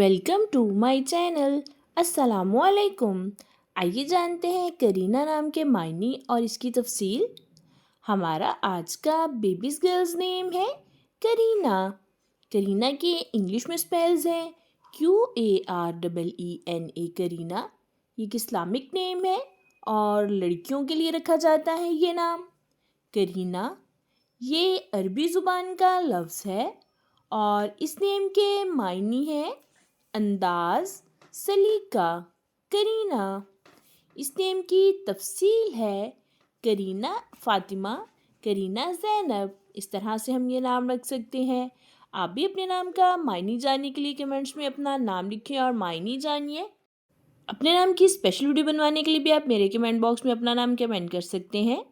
Welcome to my channel. अस्सलामुअलैकुम। आइए जानते हैं करीना नाम के मायने और इसकी तफसील। हमारा आज का बेबीज गर्ल्स नेम है करीना। करीना के इंग्लिश में स्पेल्स हैं QAREENA करीना। ये एक इस्लामिक नेम है और लड़कियों के लिए रखा जाता है ये नाम करीना। ये अरबी ज़ुबान का लफ्ज़ है और इस नेम के मायने हैं अंदाज, सलीका। करीना इस नेम की तफसील है करीना फ़ातिमा, करीना ज़ैनब। इस तरह से हम ये नाम रख सकते हैं। आप भी अपने नाम का मायने जानने के लिए कमेंट्स में अपना नाम लिखें और मायने जानिए। अपने नाम की स्पेशल वीडियो बनवाने के लिए भी आप मेरे कमेंट बॉक्स में अपना नाम कमेंट कर सकते हैं।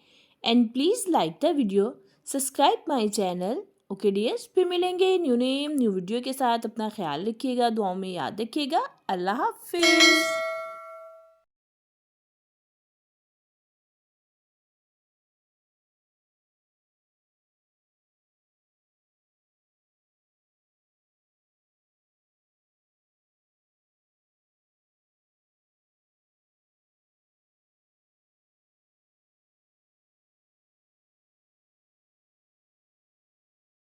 And please like the video, subscribe my channel. Okay dears, फिर मिलेंगे न्यू नेम न्यू वीडियो के साथ। अपना ख्याल रखिएगा, दुआओं में याद रखिएगा। अल्लाह हाफिज़।